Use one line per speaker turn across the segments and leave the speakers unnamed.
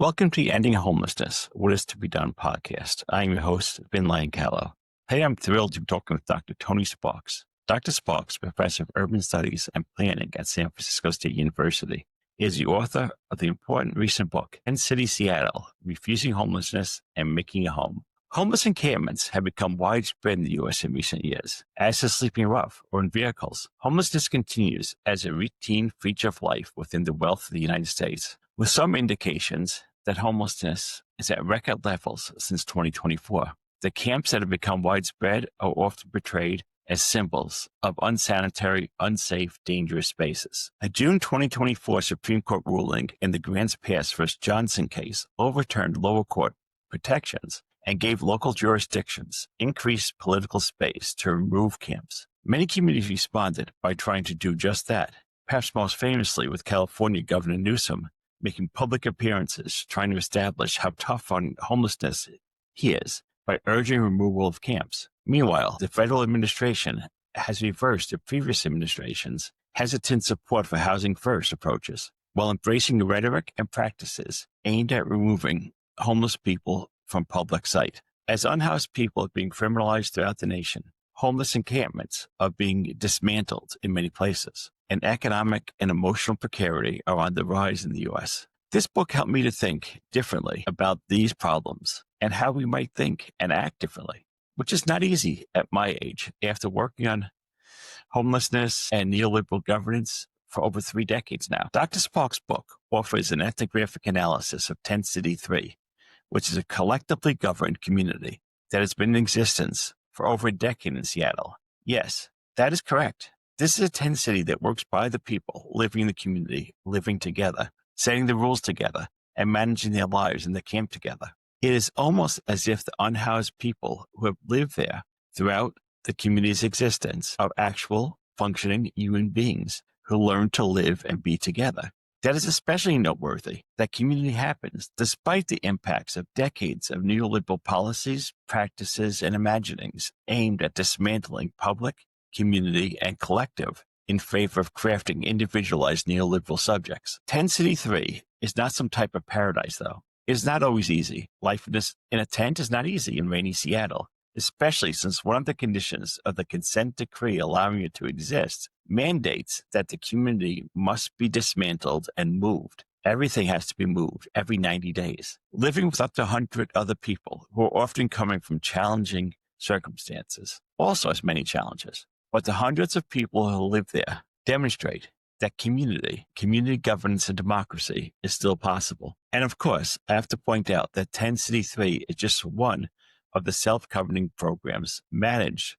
Welcome to the Ending Homelessness, What Is to Be Done podcast. I am your host, Vin Langallo. Today I'm thrilled to be talking with Dr. Tony Sparks. Dr. Sparks, professor of urban studies and planning at San Francisco State University, is the author of the important recent book, Tent City, Seattle, Refusing Homelessness and Making a Home. Homeless encampments have become widespread in the U.S. in recent years, as is sleeping rough or in vehicles. Homelessness continues as a routine feature of life within the wealth of the United States, with some indications that homelessness is at record levels since 2024. The camps that have become widespread are often portrayed as symbols of unsanitary, unsafe, dangerous spaces. A June 2024 Supreme Court ruling in the Grants Pass v. Johnson case overturned lower court protections and gave local jurisdictions increased political space to remove camps. Many communities responded by trying to do just that, perhaps most famously with California Governor Newsom making public appearances trying to establish how tough on homelessness he is by urging removal of camps. Meanwhile, the federal administration has reversed the previous administration's hesitant support for housing first approaches, while embracing the rhetoric and practices aimed at removing homeless people from public sight. As unhoused people are being criminalized throughout the nation, homeless encampments are being dismantled in many places, and economic and emotional precarity are on the rise in the U.S. This book helped me to think differently about these problems and how we might think and act differently, which is not easy at my age after working on homelessness and neoliberal governance for over 3 decades now. Dr. Sparks' book offers an ethnographic analysis of Tent City 3, which is a collectively governed community that has been in existence for over a decade in Seattle. Yes, that is correct. This is a tent city that works by the people living in the community, living together, setting the rules together, and managing their lives in the camp together. It is almost as if the unhoused people who have lived there throughout the community's existence are actual, functioning human beings who learn to live and be together. That is especially noteworthy. That community happens despite the impacts of decades of neoliberal policies, practices, and imaginings aimed at dismantling public, community, and collective in favor of crafting individualized neoliberal subjects. Tent City 3 is not some type of paradise, though. It is not always easy. Life in a tent is not easy in rainy Seattle, especially since one of the conditions of the consent decree allowing it to exist mandates that the community must be dismantled and moved. Everything has to be moved every 90 days. Living with up to 100 other people who are often coming from challenging circumstances also has many challenges. But the hundreds of people who live there demonstrate that community governance, and democracy is still possible. And of course, I have to point out that Tent City 3 is just one of the self-governing programs managed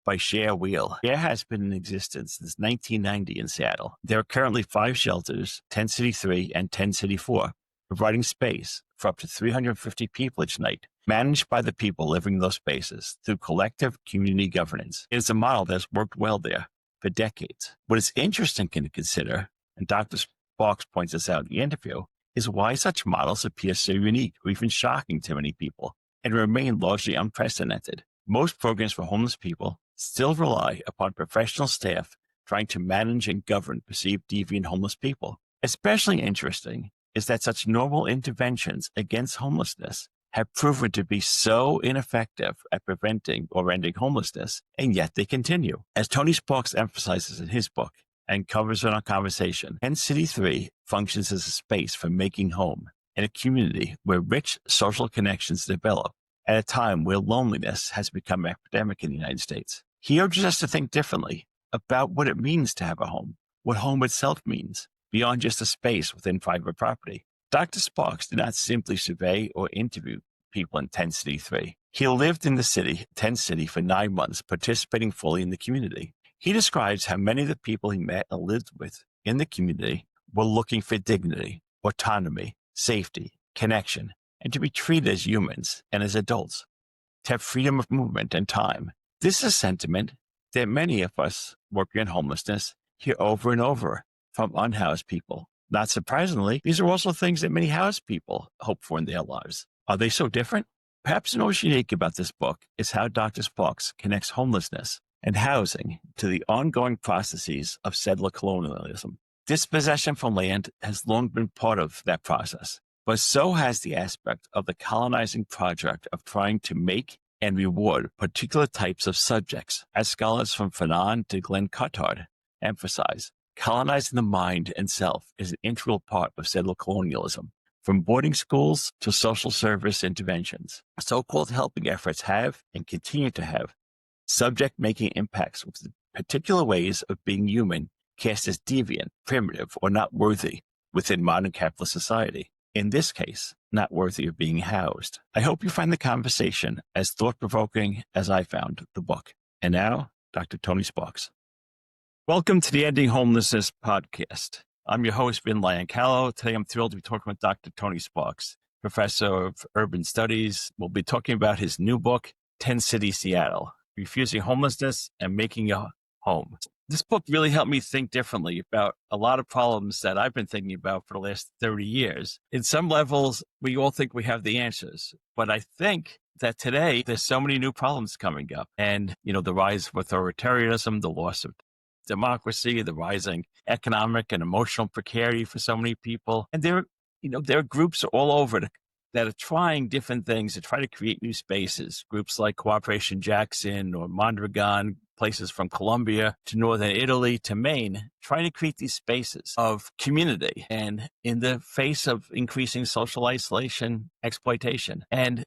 by Share Wheel. Share has been in existence since 1990 in Seattle. There are currently 5 shelters, Tent City 3 and Tent City 4, providing space for up to 350 people each night, managed by the people living in those spaces through collective community governance. It is a model that has worked well there for decades. What is interesting to consider, and Dr. Sparks points this out in the interview, is why such models appear so unique or even shocking to many people and remain largely unprecedented. Most programs for homeless people still rely upon professional staff trying to manage and govern perceived deviant homeless people. Especially interesting is that such normal interventions against homelessness have proven to be so ineffective at preventing or ending homelessness, and yet they continue. As Tony Sparks emphasizes in his book and covers in our conversation, Tent City 3 functions as a space for making home in a community where rich social connections develop at a time where loneliness has become epidemic in the United States. He urges us to think differently about what it means to have a home, what home itself means, beyond just a space within private property. Dr. Sparks did not simply survey or interview people in Tent City 3. He lived in the city, Tent City, for 9 months, participating fully in the community. He describes how many of the people he met and lived with in the community were looking for dignity, autonomy, safety, connection, and to be treated as humans and as adults, to have freedom of movement and time. This is a sentiment that many of us working on homelessness hear over and over from unhoused people. Not surprisingly, these are also things that many housed people hope for in their lives. Are they so different? Perhaps the most unique about this book is how Dr. Sparks connects homelessness and housing to the ongoing processes of settler colonialism. Dispossession from land has long been part of that process, but so has the aspect of the colonizing project of trying to make and reward particular types of subjects, as scholars from Fanon to Glenn Cotard emphasize. Colonizing the mind and self is an integral part of settler colonialism. From boarding schools to social service interventions, so-called helping efforts have and continue to have subject-making impacts with particular ways of being human cast as deviant, primitive, or not worthy within modern capitalist society. In this case, not worthy of being housed. I hope you find the conversation as thought-provoking as I found the book. And now, Dr. Tony Sparks. Welcome to the Ending Homelessness podcast. I'm your host, Ben Lyon-Callow. Today, I'm thrilled to be talking with Dr. Tony Sparks, professor of urban studies. We'll be talking about his new book, 10 City Seattle, Refusing Homelessness and Making a Home. This book really helped me think differently about a lot of problems that I've been thinking about for the last 30 years. In some levels, we all think we have the answers, but I think that today there's so many new problems coming up. And, the rise of authoritarianism, the loss of democracy, the rising economic and emotional precarity for so many people. And there are groups all over that are trying different things to try to create new spaces. Groups like Cooperation Jackson or Mondragon, places from Colombia to northern Italy to Maine, trying to create these spaces of community and in the face of increasing social isolation, exploitation. And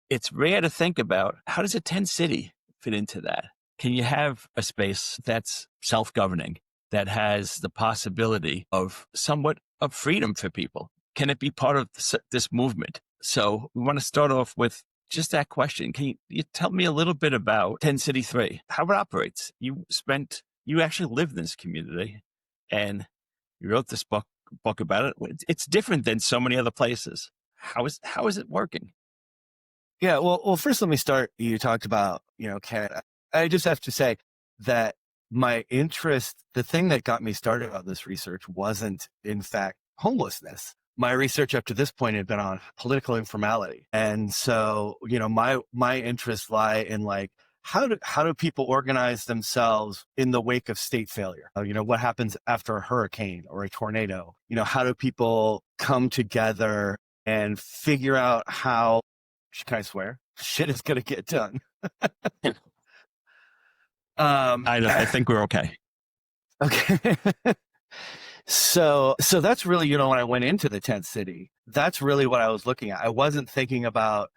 it's rare to think about, how does a tent city fit into that? Can you have a space that's self-governing, that has the possibility of somewhat of freedom for people? Can it be part of this movement? So we want to start off with just that question. Can you tell me a little bit about 10 City 3, how it operates? You actually live in this community and you wrote this book about it. It's different than so many other places. How is it working?
Yeah, well, first let me start. You talked about, Canada. I just have to say that my interest, the thing that got me started on this research wasn't, in fact, homelessness. My research up to this point had been on political informality. And so, my interests lie in how do people organize themselves in the wake of state failure? What happens after a hurricane or a tornado? How do people come together and figure out how, can I swear, shit is going to get done?
I think we're okay.
Okay. So that's really, when I went into the tent city, that's really what I was looking at. I wasn't thinking about,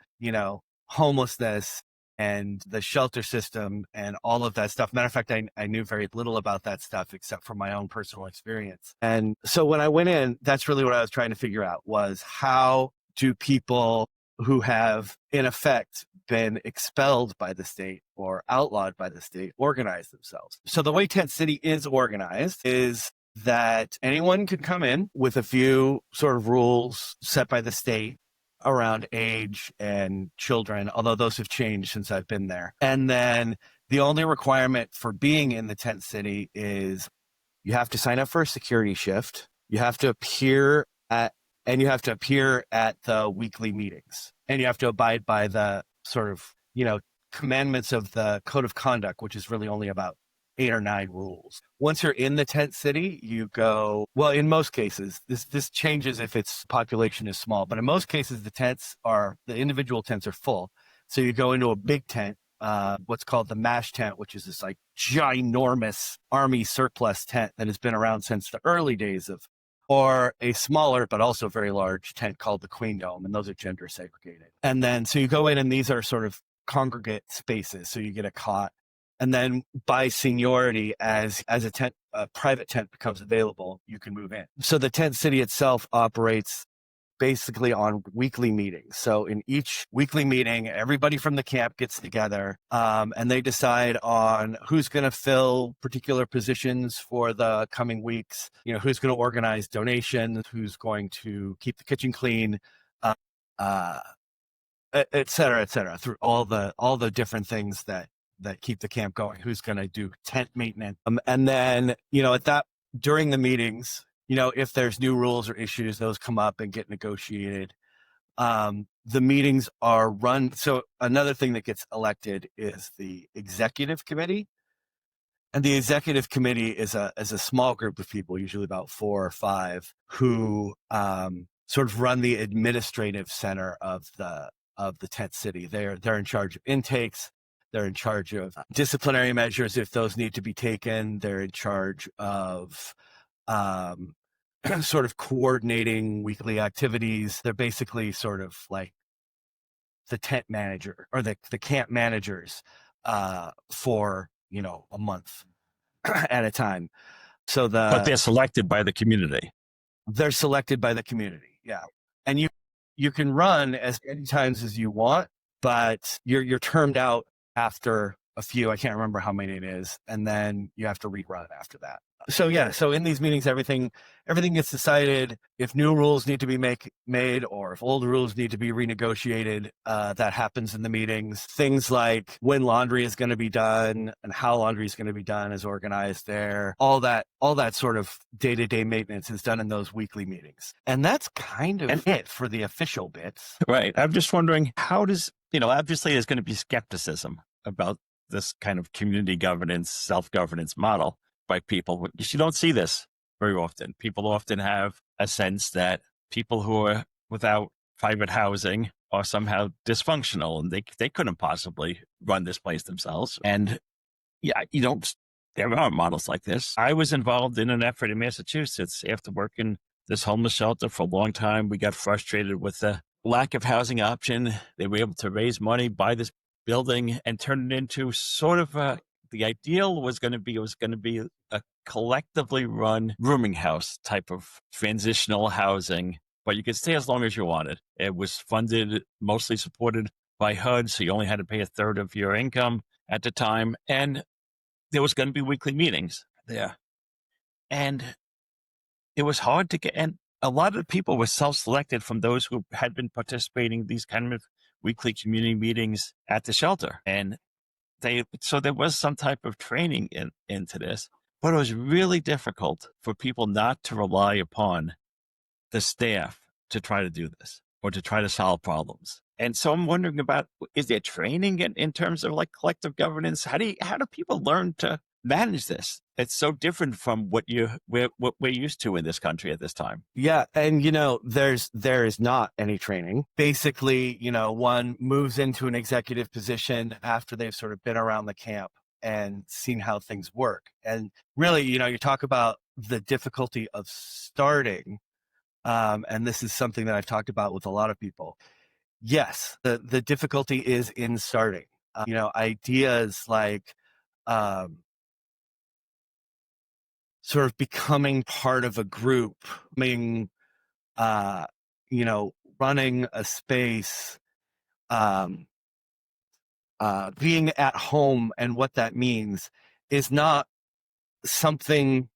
homelessness and the shelter system and all of that stuff. Matter of fact, I knew very little about that stuff except from my own personal experience. And so when I went in, that's really what I was trying to figure out was, how do people who have, in effect, been expelled by the state or outlawed by the state organize themselves? So the way tent city is organized is that anyone can come in with a few sort of rules set by the state around age and children, although those have changed since I've been there. And then the only requirement for being in the tent city is you have to sign up for a security shift. You have to appear at the weekly meetings, and you have to abide by the sort of, commandments of the code of conduct, which is really only about 8 or 9 rules. Once you're in the tent city, you go, well, in most cases, this changes if its population is small, but in most cases, the individual tents are full. So you go into a big tent, what's called the MASH tent, which is this ginormous army surplus tent that has been around since the early days or a smaller but also very large tent called the Queen Dome, and those are gender segregated. And then so you go in, and these are sort of congregate spaces. So you get a cot, and then by seniority, as a private tent becomes available, you can move in. So the tent city itself operates basically on weekly meetings. So in each weekly meeting, everybody from the camp gets together, and they decide on who's going to fill particular positions for the coming weeks, who's going to organize donations, who's going to keep the kitchen clean, et cetera, through all the different things that keep the camp going, who's going to do tent maintenance. And then, during the meetings, if there's new rules or issues, those come up and get negotiated. The meetings are run. So another thing that gets elected is the executive committee. And the executive committee is a small group of people, usually about 4 or 5, who sort of run the administrative center of the tent city. They're in charge of intakes. They're in charge of disciplinary measures if those need to be taken. They're in charge of sort of coordinating weekly activities. They're basically sort of like the tent manager or the camp managers for, a month at a time. So
But they're selected by the community.
they're selected by the community. Yeah. And you can run as many times as you want, but you're termed out after a few. I can't remember how many it is. And then you have to rerun after that. So yeah, so in these meetings, everything gets decided. If new rules need to be made or if old rules need to be renegotiated, that happens in the meetings. Things like when laundry is going to be done and how laundry is going to be done is organized there. All that sort of day-to-day maintenance is done in those weekly meetings. And that's kind of it for the official bits.
Right. I'm just wondering, how does, obviously there's going to be skepticism about this kind of community governance, self-governance model by people. You don't see this very often. People often have a sense that people who are without private housing are somehow dysfunctional and they couldn't possibly run this place themselves. And yeah, there aren't models like this. I was involved in an effort in Massachusetts after working this homeless shelter for a long time. We got frustrated with the lack of housing option. They were able to raise money, buy this building and turn it into sort of the ideal was going to be a collectively run rooming house type of transitional housing, but you could stay as long as you wanted. It was funded, mostly supported by HUD, so you only had to pay a third of your income at the time, and there was going to be weekly meetings there. And it was hard to get, and a lot of the people were self-selected from those who had been participating in these kind of weekly community meetings at the shelter. And so there was some type of training into this, but it was really difficult for people not to rely upon the staff to try to do this or to try to solve problems. And so I'm wondering about, is there training in terms of like collective governance? How do people learn to manage this? It's so different from what we're used to in this country at this time.
Yeah. And, there is not any training. Basically, one moves into an executive position after they've sort of been around the camp and seen how things work. And really, you talk about the difficulty of starting. And this is something that I've talked about with a lot of people. Yes, the difficulty is in starting. Ideas like, sort of becoming part of a group, running a space, being at home and what that means is not something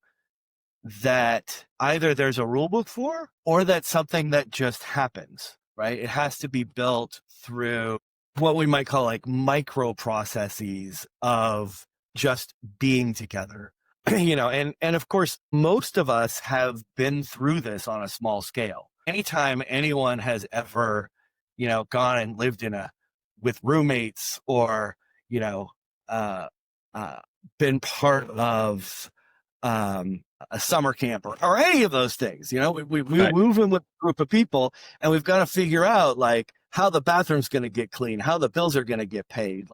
that either there's a rule book for or that's something that just happens, right? It has to be built through what we might call like micro processes of just being together. And of course, most of us have been through this on a small scale. Anytime anyone has ever, gone and lived with roommates or, been part of a summer camp or any of those things, we
Right.
move in with a group of people and we've got to figure out like how the bathroom's going to get clean, how the bills are going to get paid.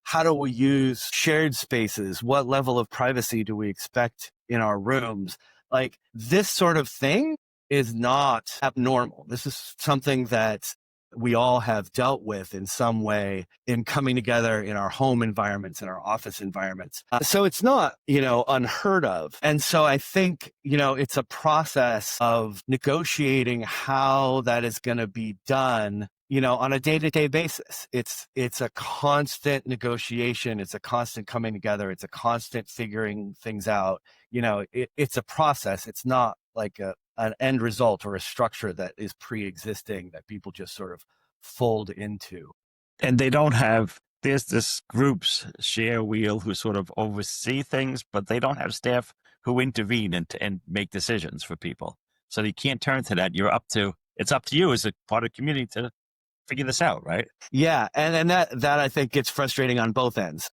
How do we use shared spaces? What level of privacy do we expect in our rooms? Like this sort of thing is not abnormal. This is something that we all have dealt with in some way in coming together in our home environments, in our office environments. So it's not, unheard of. And so I think, it's a process of negotiating how that is going to be done on a day-to-day basis. It's a constant negotiation. It's a constant coming together. It's a constant figuring things out. It's a process. It's not like an end result or a structure that is pre-existing that people just sort of fold into.
And there's this groups share wheel who sort of oversee things, but they don't have staff who intervene and make decisions for people. So you can't turn to that. It's up to you as a part of the community to figure this out, right?
Yeah. And that I think gets frustrating on both ends.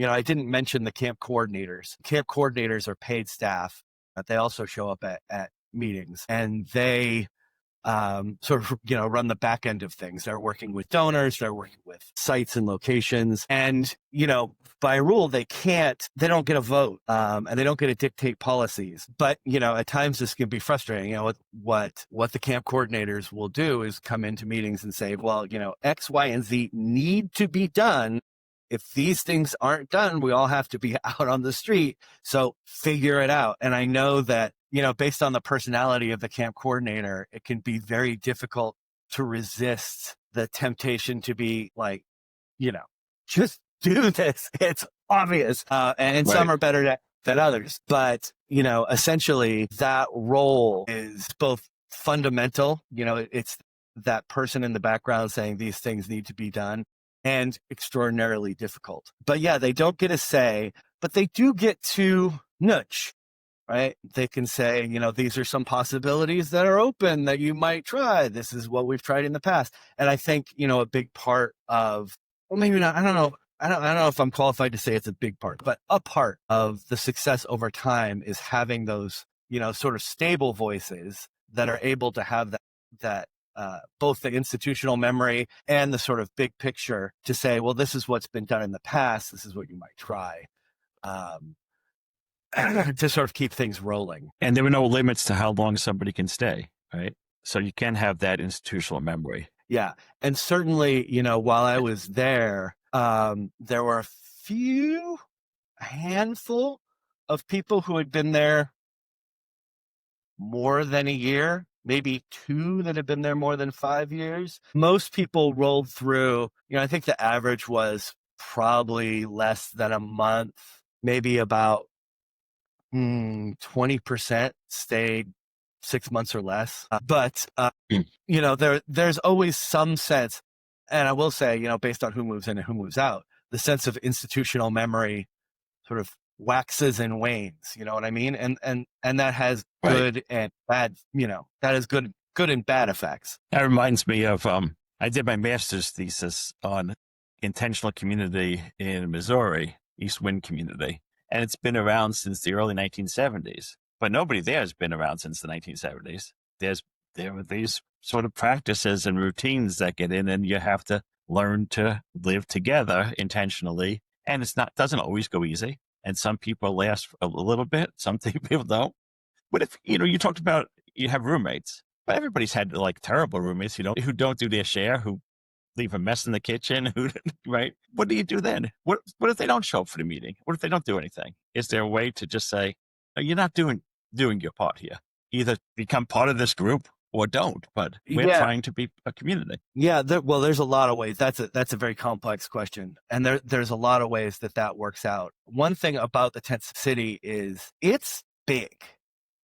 I didn't mention the camp coordinators. Camp coordinators are paid staff, but they also show up at meetings and they sort of, run the back end of things. They're working with donors, they're working with sites and locations. And, by rule, they don't get a vote, and they don't get to dictate policies. But, at times this can be frustrating. What the camp coordinators will do is come into meetings and say, well, X, Y, and Z need to be done. If these things aren't done, we all have to be out on the street. So figure it out. And I know that, based on the personality of the camp coordinator, it can be very difficult to resist the temptation to be like, just do this. It's obvious. And some are better than others. But, essentially that role is both fundamental, it's that person in the background saying these things need to be done, and extraordinarily difficult. But yeah, they don't get a say, but they do get to nudge, right? They can say, these are some possibilities that are open that you might try. This is what we've tried in the past. And I think, a big part of, well, maybe not, I don't know. I don't know if I'm qualified to say it's a big part, but a part of the success over time is having those, sort of stable voices that are able to have that both the institutional memory and the sort of big picture to say, well, this is what's been done in the past. This is what you might try, to sort of keep things rolling.
And there were no limits to how long somebody can stay, right? So you can have that institutional memory.
Yeah. And certainly, while I was there, there were a handful of people who had been there more than a year, maybe two that had been there more than 5 years. Most people rolled through, I think the average was probably less than a month, maybe about 20% stayed 6 months or less. But there's always some sense, and I will say, based on who moves in and who moves out, the sense of institutional memory sort of waxes and wanes. You know what I mean? And that has good and bad. That has good and bad effects.
That reminds me of I did my master's thesis on intentional community in Missouri, East Wind community. And it's been around since the early 1970s, but nobody there has been around since the 1970s. There are these sort of practices and routines that get in, and you have to learn to live together intentionally. And doesn't always go easy. And some people last a little bit, some people don't. But if, you talked about, you have roommates, but everybody's had like terrible roommates, who don't do their share, who leave a mess in the kitchen, right? What do you do then? What if they don't show up for the meeting? What if they don't do anything? Is there a way to just say, no, you're not doing your part here? Either become part of this group or don't, but we're trying to be a community.
Yeah. There's a lot of ways. That's a very complex question. And there's a lot of ways that works out. One thing about the tent city is it's big.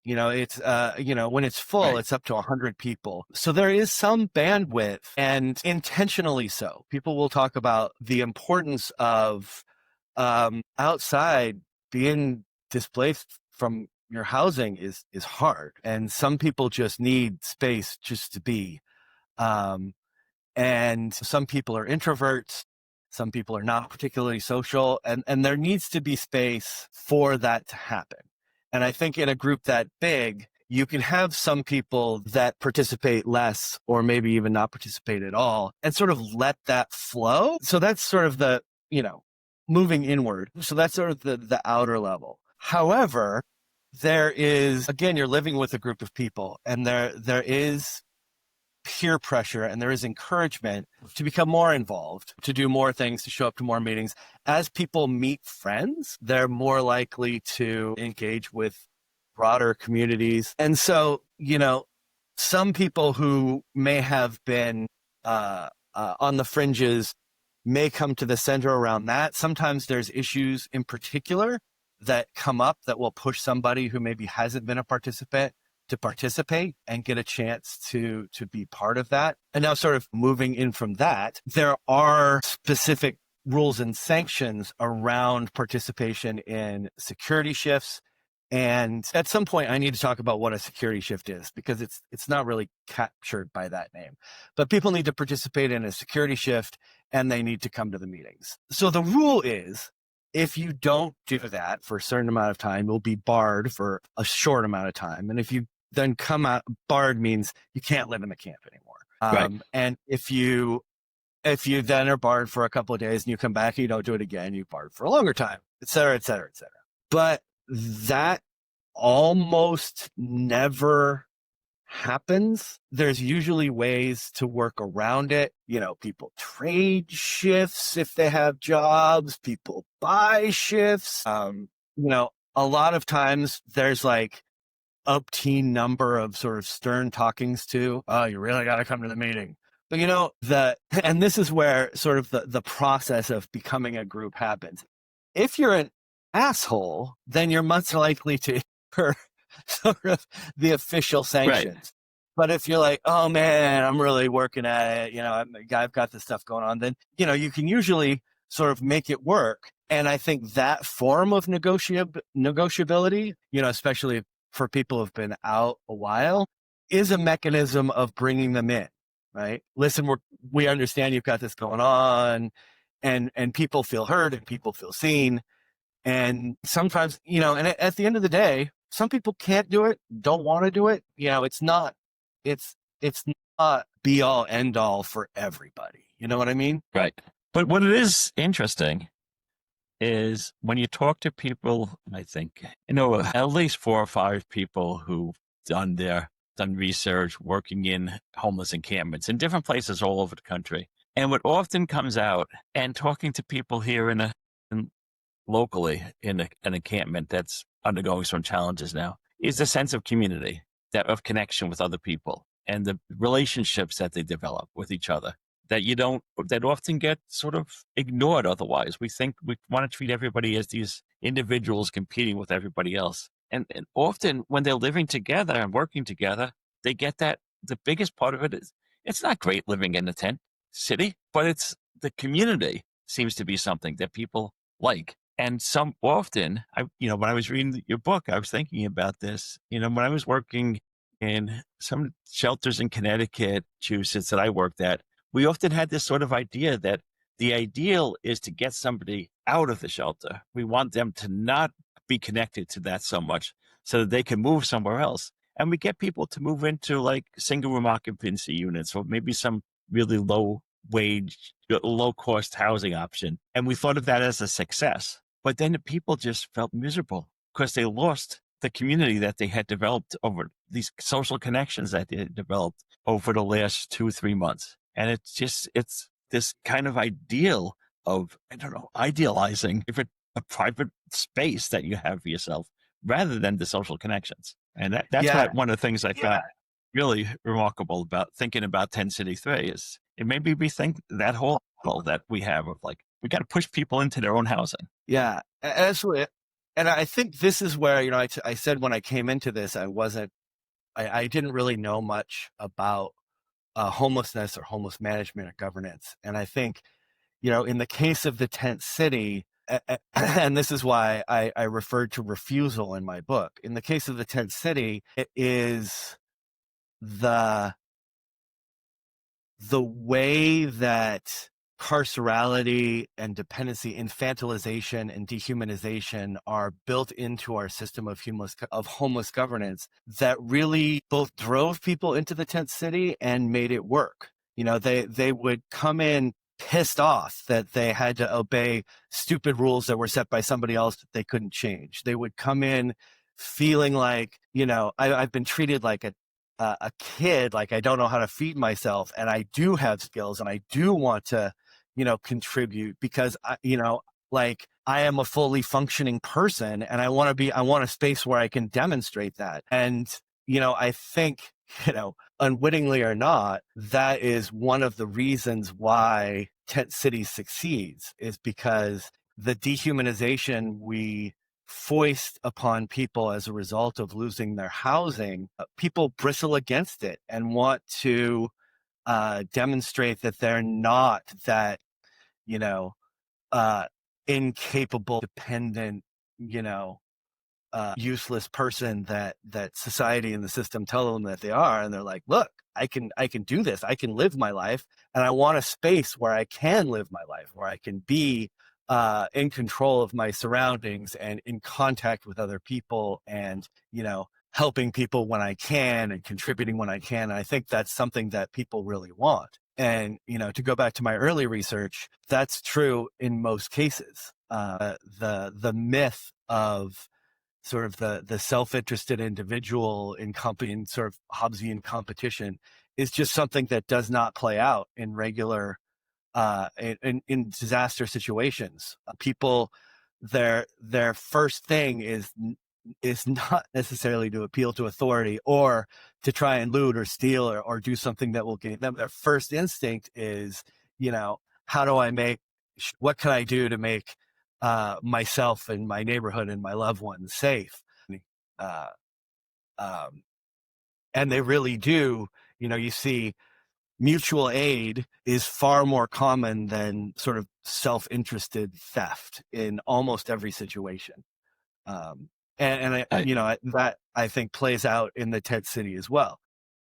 It's, when it's full, It's up to 100 people. So there is some bandwidth, and intentionally so. People will talk about the importance of outside. Being displaced from your housing is hard. And some people just need space just to be. And some people are introverts. Some people are not particularly social. And there needs to be space for that to happen. And I think in a group that big, you can have some people that participate less or maybe even not participate at all and sort of let that flow. So that's sort of the, moving inward. So that's sort of the outer level. However, there is, again, you're living with a group of people, and there is peer pressure and there is encouragement to become more involved, to do more things, to show up to more meetings. As people meet friends, they're more likely to engage with broader communities. And so, some people who may have been on the fringes may come to the center around that. Sometimes there's issues in particular that come up that will push somebody who maybe hasn't been a participant to participate and get a chance to be part of that. And now sort of moving in from that, there are specific rules and sanctions around participation in security shifts. And at some point I need to talk about what a security shift is, because it's not really captured by that name. But people need to participate in a security shift and they need to come to the meetings. So the rule is, if you don't do that for a certain amount of time, you'll be barred for a short amount of time. And if you then come out. Barred means you can't live in the camp anymore.
Right.
And if you then are barred for a couple of days and you come back and you don't do it again, you're barred for a longer time, et cetera, et cetera, et cetera. But that almost never happens. There's usually ways to work around it. People trade shifts if they have jobs, people buy shifts. A lot of times there's like obscene number of sort of stern talkings to, oh, you really got to come to the meeting. But and this is where sort of the process of becoming a group happens. If you're an asshole, then you're much likely to incur sort of the official sanctions. Right. But if you're like, oh man, I'm really working at it, I've got this stuff going on, then, you can usually sort of make it work. And I think that form of negotiability, especially for people who've been out a while, is a mechanism of bringing them in, right? Listen, we understand you've got this going on, and people feel heard and people feel seen. And sometimes, and at the end of the day, some people can't do it, don't want to do it. It's not be all end all for everybody. You know what I mean?
Right. But what it is interesting is when you talk to people, I think, at least 4 or 5 people who've done research working in homeless encampments in different places all over the country. And what often comes out, and talking to people here locally in an encampment that's undergoing some challenges now, is a sense of community, of connection with other people, and the relationships that they develop with each other that often get sort of ignored otherwise. We think we want to treat everybody as these individuals competing with everybody else. And often when they're living together and working together, they get that the biggest part of it is it's not great living in a tent city, but it's the community seems to be something that people like. And often, when I was reading your book, I was thinking about this. When I was working in some shelters in Connecticut, Massachusetts that I worked at, we often had this sort of idea that the ideal is to get somebody out of the shelter. We want them to not be connected to that so much so that they can move somewhere else. And we get people to move into like single room occupancy units or maybe some really low wage, low cost housing option. And we thought of that as a success. But then the people just felt miserable because they lost the community that they had developed over these social connections that they had developed over the last 2-3 months. And it's this kind of ideal of, idealizing a private space that you have for yourself rather than the social connections. And that's one of the things I found really remarkable about thinking about Tent City 3 is it made me rethink that whole model that we have of like, we got to push people into their own housing.
Yeah, absolutely. And I think this is where, I said when I came into this, I didn't really know much about homelessness or homeless management or governance. And I think, in the case of the tent city, and this is why I referred to refusal in my book. In the case of the tent city, it is the way that carcerality and dependency, infantilization and dehumanization are built into our system of homeless governance that really both drove people into the tent city and made it work. They would come in pissed off that they had to obey stupid rules that were set by somebody else that they couldn't change. They would come in feeling like, I've been treated like a kid, like I don't know how to feed myself, and I do have skills and I do want to contribute because I am a fully functioning person and I want a space where I can demonstrate that. And, I think, unwittingly or not, that is one of the reasons why Tent City succeeds is because the dehumanization we foist upon people as a result of losing their housing, people bristle against it and want to demonstrate that they're not that, incapable, dependent, useless person that society and the system tell them that they are. And they're like, look, I can do this. I can live my life. And I want a space where I can live my life, where I can be in control of my surroundings and in contact with other people and, helping people when I can and contributing when I can. And I think that's something that people really want. And, to go back to my early research, that's true in most cases. The myth of sort of the self-interested individual in sort of Hobbesian competition is just something that does not play out in regular, in disaster situations. People, their first thing is not necessarily to appeal to authority or to try and loot or steal or do something that will gain them. Their first instinct is, how do I what can I do to make myself and my neighborhood and my loved ones safe? Uh, and they really do, you see mutual aid is far more common than sort of self-interested theft in almost every situation. That I think plays out in the tent city as well.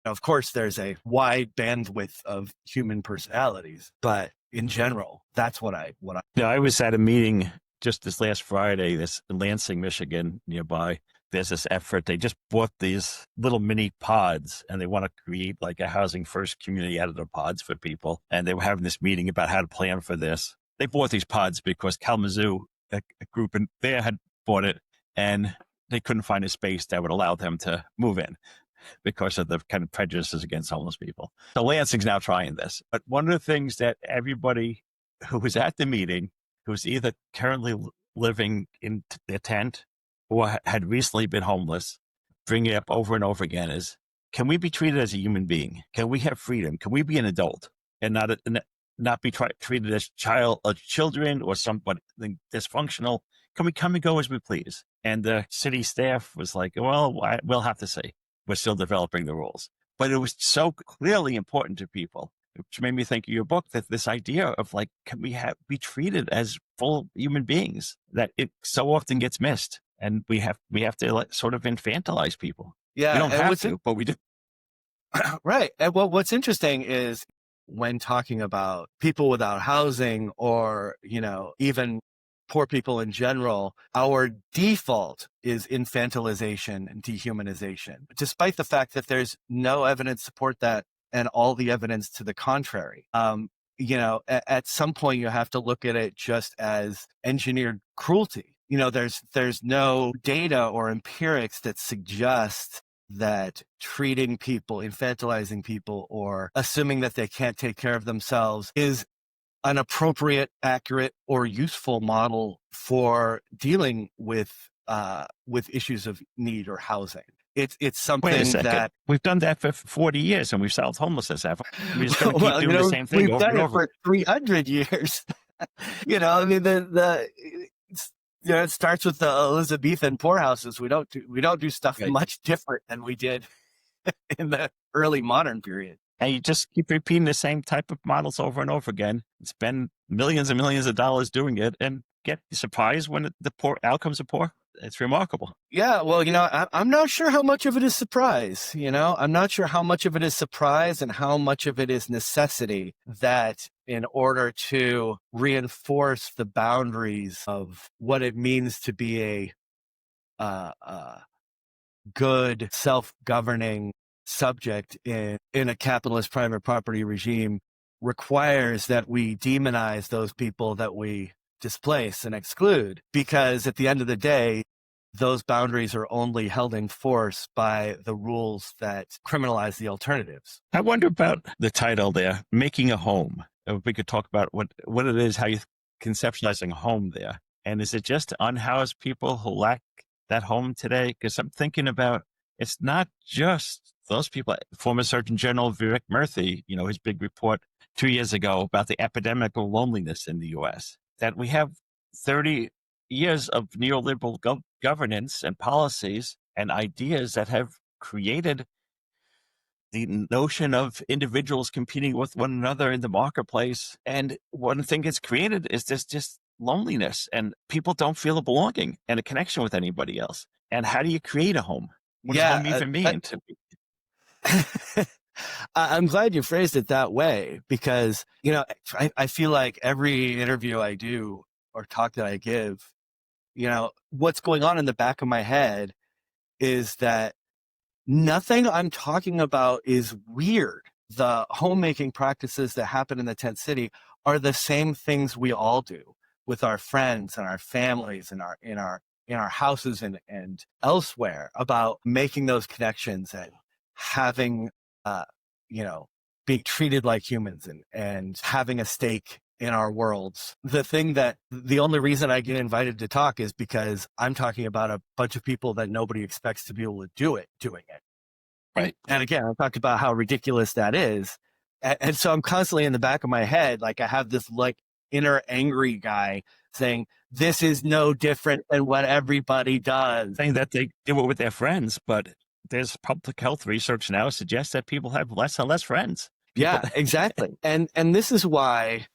Now, of course, there's a wide bandwidth of human personalities, but in general, that's what I.
I was at a meeting just this last Friday, this in Lansing, Michigan, nearby. There's this effort. They just bought these little mini pods and they want to create like a housing first community out of the pods for people. And they were having this meeting about how to plan for this. They bought these pods because Kalamazoo, a group in there, had bought it and they couldn't find a space that would allow them to move in because of the kind of prejudices against homeless people. So Lansing's now trying this. But one of the things that everybody who was at the meeting, who's either currently living in their tent or had recently been homeless, bring it up over and over again is, can we be treated as a human being? Can we have freedom? Can we be an adult and not be treated as children or somebody dysfunctional? Can we come and go as we please? And the city staff was like, well, we'll have to see. We're still developing the rules. But it was so clearly important to people, which made me think of your book, that this idea of like, can we be treated as full human beings, that it so often gets missed. And we have to like sort of infantilize people.
Yeah.
We don't have to, but we do.
Right. And what's interesting is when talking about people without housing or, even poor people in general, our default is infantilization and dehumanization, despite the fact that there's no evidence to support that and all the evidence to the contrary. At some point you have to look at it just as engineered cruelty. There's no data or empirics that suggest that treating people, infantilizing people, or assuming that they can't take care of themselves is an appropriate, accurate, or useful model for dealing with issues of need or housing. It's something that
we've done that for 40 years and we've solved homelessness. We're just going to keep doing the same thing
we've
over
done
and
it
over.
For 300 years. It starts with the Elizabethan poorhouses. We don't do stuff much different than we did in the early modern period.
And you just keep repeating the same type of models over and over again, spend millions and millions of dollars doing it, and get surprised when the poor outcomes are poor. It's remarkable.
Yeah, well, I'm not sure how much of it is surprise. I'm not sure how much of it is surprise and how much of it is necessity, that in order to reinforce the boundaries of what it means to be a good self-governing subject in a capitalist private property regime, requires that we demonize those people that we displace and exclude, because at the end of the day, those boundaries are only held in force by the rules that criminalize the alternatives.
I wonder about the title there, Making a Home. If we could talk about what it is, how you're conceptualizing a home there. And is it just unhoused people who lack that home today? Because I'm thinking about, it's not just those people. Former Surgeon General Vivek Murthy, his big report 2 years ago about the epidemic of loneliness in the U.S., that we have 30 years of neoliberal governance and policies and ideas that have created the notion of individuals competing with one another in the marketplace. And one thing it's created is this just loneliness, and people don't feel a belonging and a connection with anybody else. And how do you create a home? What does home even mean?
I'm glad you phrased it that way, because, I feel like every interview I do or talk that I give, what's going on in the back of my head is that nothing I'm talking about is weird. The homemaking practices that happen in the tent city are the same things we all do with our friends and our families and in our houses and elsewhere, about making those connections and having you know, being treated like humans and having a stake in our worlds. The only reason I get invited to talk is because I'm talking about a bunch of people that nobody expects to be able to doing it.
Right.
And again, I talked about how ridiculous that is. And so I'm constantly in the back of my head, like I have this like inner angry guy saying, this is no different than what everybody does.
Saying that they do it with their friends, but there's public health research now suggests that people have less and less friends.
Yeah, exactly. And this is why,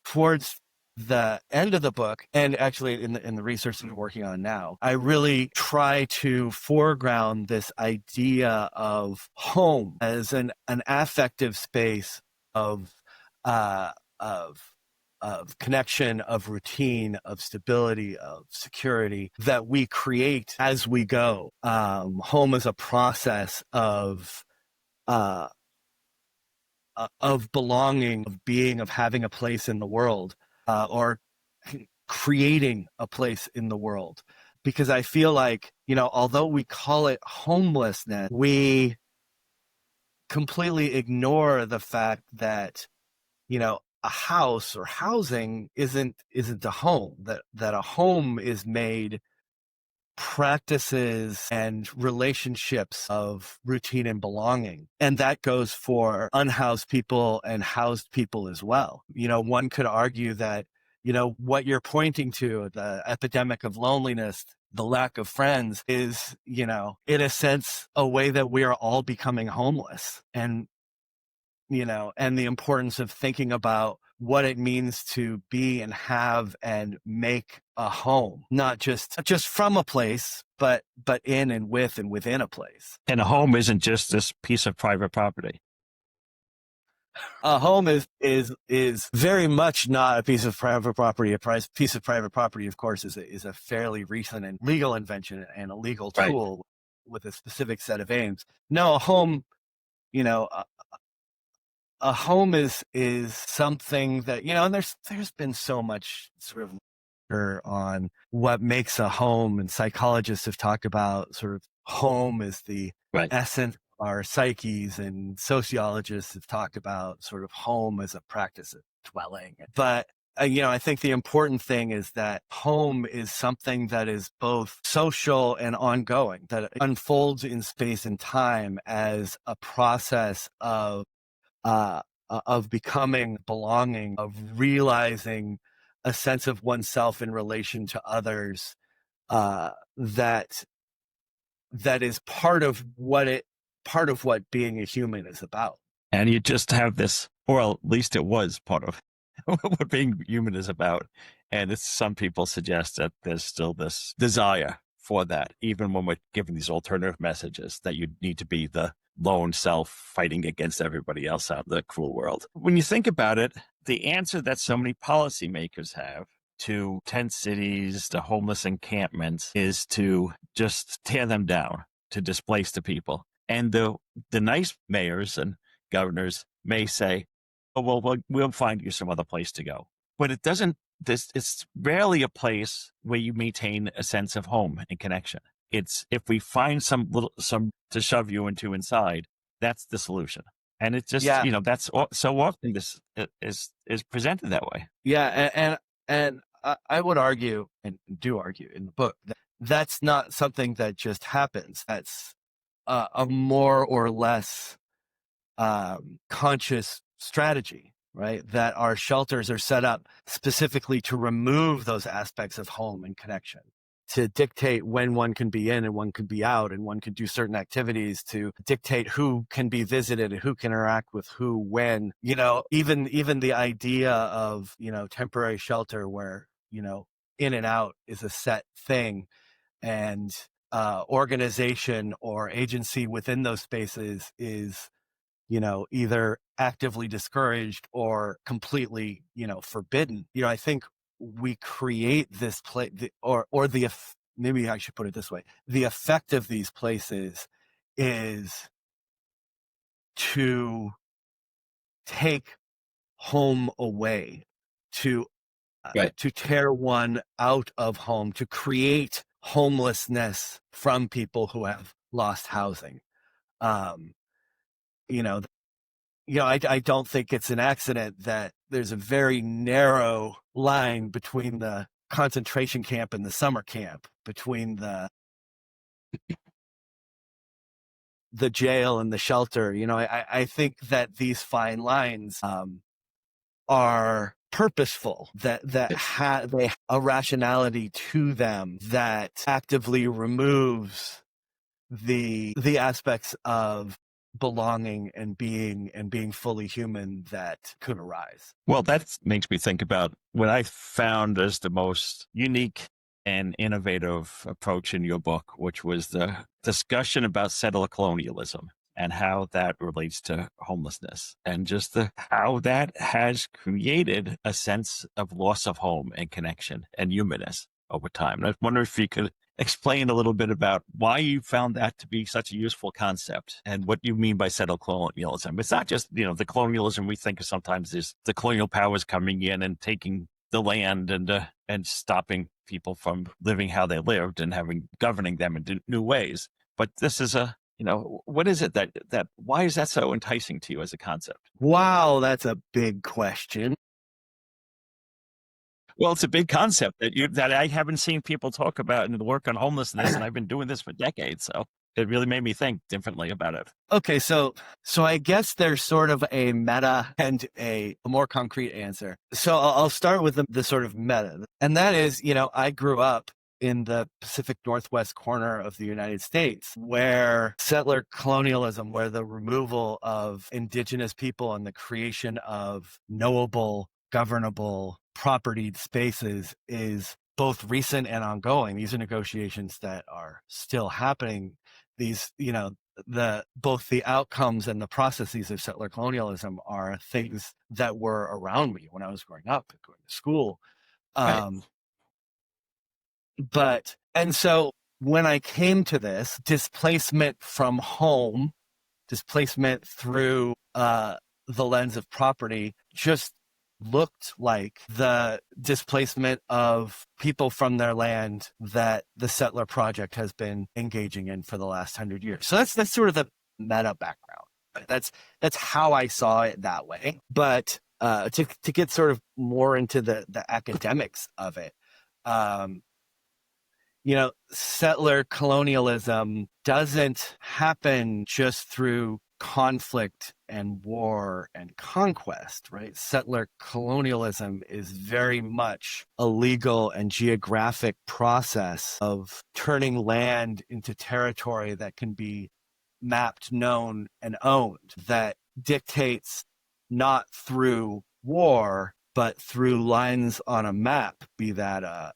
towards the end of the book, and actually in the research that I'm working on now, I really try to foreground this idea of home as an affective space of connection, of routine, of stability, of security that we create as we go. Home is a process of belonging, of being, of having a place in the world, or creating a place in the world. Because I feel like, although we call it homelessness, we completely ignore the fact that, a house or housing isn't a home, that a home is made practices and relationships of routine and belonging. And that goes for unhoused people and housed people as well. One could argue that, what you're pointing to, the epidemic of loneliness, the lack of friends, is, in a sense, a way that we are all becoming homeless. And and the importance of thinking about what it means to be and have and make a home, not just from a place, but in and with and within a place.
And a home isn't just this piece of private property.
A home is very much not a piece of private property. A piece of private property, of course, is a fairly recent and legal invention and a legal tool, right, with a specific set of aims. No, a home, a home is something that, and there's been so much sort of on what makes a home, and psychologists have talked about sort of home is the
right
essence of our psyches, and sociologists have talked about sort of home as a practice of dwelling. But I think the important thing is that home is something that is both social and ongoing, that unfolds in space and time as a process of becoming, belonging, of realizing a sense of oneself in relation to others, that is part of what being a human is about.
And you just have this, or at least it was part of what being human is about. And some people suggest that there's still this desire for that, even when we're given these alternative messages that you need to be the lone self fighting against everybody else out in the cruel world. When you think about it, the answer that so many policymakers have to tent cities, to homeless encampments, is to just tear them down, to displace the people. And the nice mayors and governors may say, oh, well, we'll find you some other place to go. But it doesn't, it's rarely a place where you maintain a sense of home and connection. It's if we find some to shove you into inside, that's the solution. And it's just, that's so often this is presented that way.
Yeah. And I would argue, and do argue in the book, that that's not something that just happens. That's a more or less conscious strategy, right? That our shelters are set up specifically to remove those aspects of home and connection, to dictate when one can be in and one can be out, and one can do certain activities, to dictate who can be visited and who can interact with who, when, even the idea of, temporary shelter where, in and out is a set thing, and organization or agency within those spaces is, either actively discouraged or completely, forbidden. I think we create this place, maybe I should put it this way: the effect of these places is to take home away, to
Right.
to tear one out of home, to create homelessness from people who have lost housing. Um, you know, I don't think it's an accident that there's a very narrow line between the concentration camp and the summer camp, between the jail and the shelter. I think that these fine lines are purposeful, that they have a rationality to them that actively removes the aspects of belonging and being fully human that could arise.
Well, that makes me think about what I found as the most unique and innovative approach in your book, which was the discussion about settler colonialism and how that relates to homelessness and just how that has created a sense of loss of home and connection and humanness over time. And I wonder if you could explain a little bit about why you found that to be such a useful concept and what you mean by settler colonialism. It's not just, the colonialism we think of sometimes is the colonial powers coming in and taking the land and stopping people from living how they lived and governing them in new ways. But this is what is it that why is that so enticing to you as a concept?
Wow, that's a big question.
Well, it's a big concept that I haven't seen people talk about in the work on homelessness, and I've been doing this for decades. So it really made me think differently about it.
Okay, so I guess there's sort of a meta and a more concrete answer. So I'll start with the sort of meta, and that is, I grew up in the Pacific Northwest corner of the United States, where settler colonialism, where the removal of indigenous people and the creation of knowable, governable, propertied spaces is both recent and ongoing. These are negotiations that are still happening. These, both the outcomes and the processes of settler colonialism are things that were around me when I was growing up, going to school.
Right.
And so when I came to this displacement from home, displacement through the lens of property, just looked like the displacement of people from their land that the settler project has been engaging in for the last 100 years. So that's sort of the meta background. That's how I saw it that way. But to get sort of more into the academics of it, settler colonialism doesn't happen just through conflict and war and conquest, right? Settler colonialism is very much a legal and geographic process of turning land into territory that can be mapped, known, and owned, that dictates not through war, but through lines on a map, be that a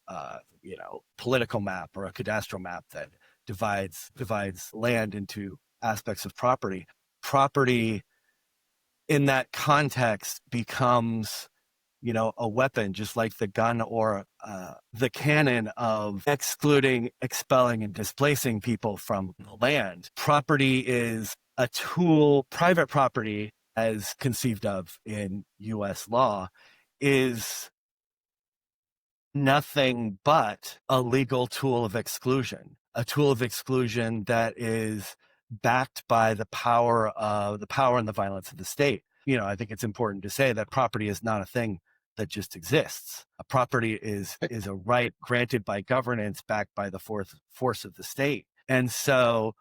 political map or a cadastral map that divides land into aspects of property. Property in that context becomes, a weapon, just like the gun or the cannon of excluding, expelling, and displacing people from the land. Property is a tool. Private property, as conceived of in U.S. law, is nothing but a legal tool of exclusion, a tool of exclusion that is backed by the power and the violence of the state. I think it's important to say that property is not a thing that just exists. A property is a right granted by governance, backed by the force of the state. And so,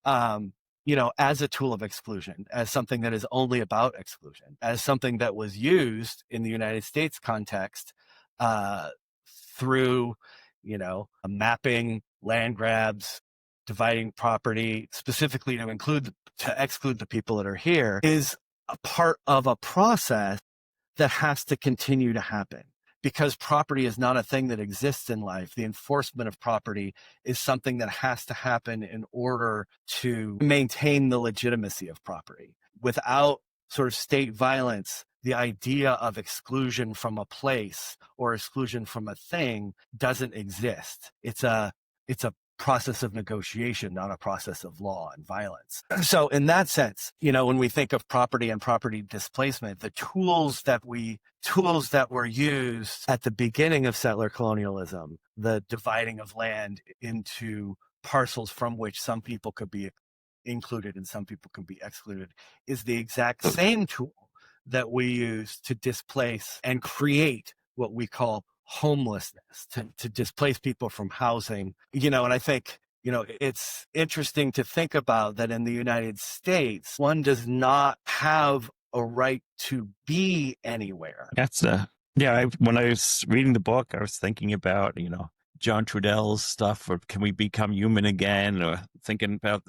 as a tool of exclusion, as something that is only about exclusion, as something that was used in the United States context through, mapping, land grabs, dividing property, specifically to exclude the people that are here, is a part of a process that has to continue to happen, because property is not a thing that exists in life. The enforcement of property is something that has to happen in order to maintain the legitimacy of property. Without sort of state violence, the idea of exclusion from a place or exclusion from a thing doesn't exist. It's a process of negotiation, not a process of law and violence. So in that sense, when we think of property and property displacement, the tools that were used at the beginning of settler colonialism, the dividing of land into parcels from which some people could be included and some people can be excluded, is the exact same tool that we use to displace and create what we call homelessness, to displace people from housing. And I think, it's interesting to think about that in the United States, one does not have a right to be anywhere.
When I was reading the book, I was thinking about, John Trudell's stuff, or Can We Become Human Again? Or thinking about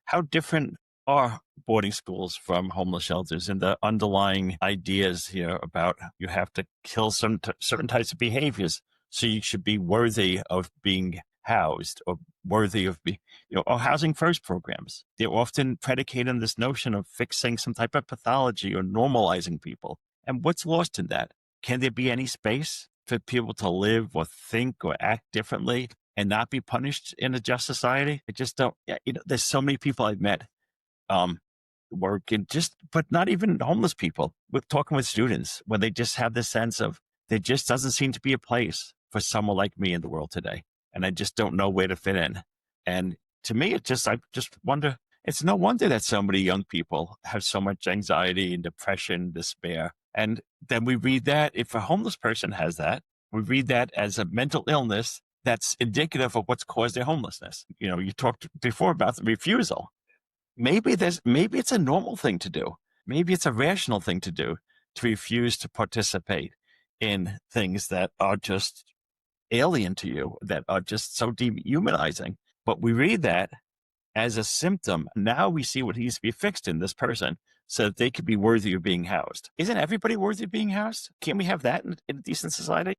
how different are boarding schools from homeless shelters, and the underlying ideas here about you have to kill certain types of behaviors so you should be worthy of being housed, or worthy of or housing first programs. They're often predicated on this notion of fixing some type of pathology or normalizing people. And what's lost in that? Can there be any space for people to live or think or act differently and not be punished in a just society? I just don't. There's so many people I've met working, but not even homeless people, with talking with students, when they just have this sense of there just doesn't seem to be a place for someone like me in the world today, and I just don't know where to fit in. And to me, I just wonder. It's no wonder that so many young people have so much anxiety and depression, despair. And then we read that if a homeless person has that, we read that as a mental illness that's indicative of what's caused their homelessness. You talked before about the refusal. Maybe it's a normal thing to do. Maybe it's a rational thing to do, to refuse to participate in things that are just alien to you, that are just so dehumanizing. But we read that as a symptom. Now we see what needs to be fixed in this person so that they could be worthy of being housed. Isn't everybody worthy of being housed? Can't we have that in a decent society?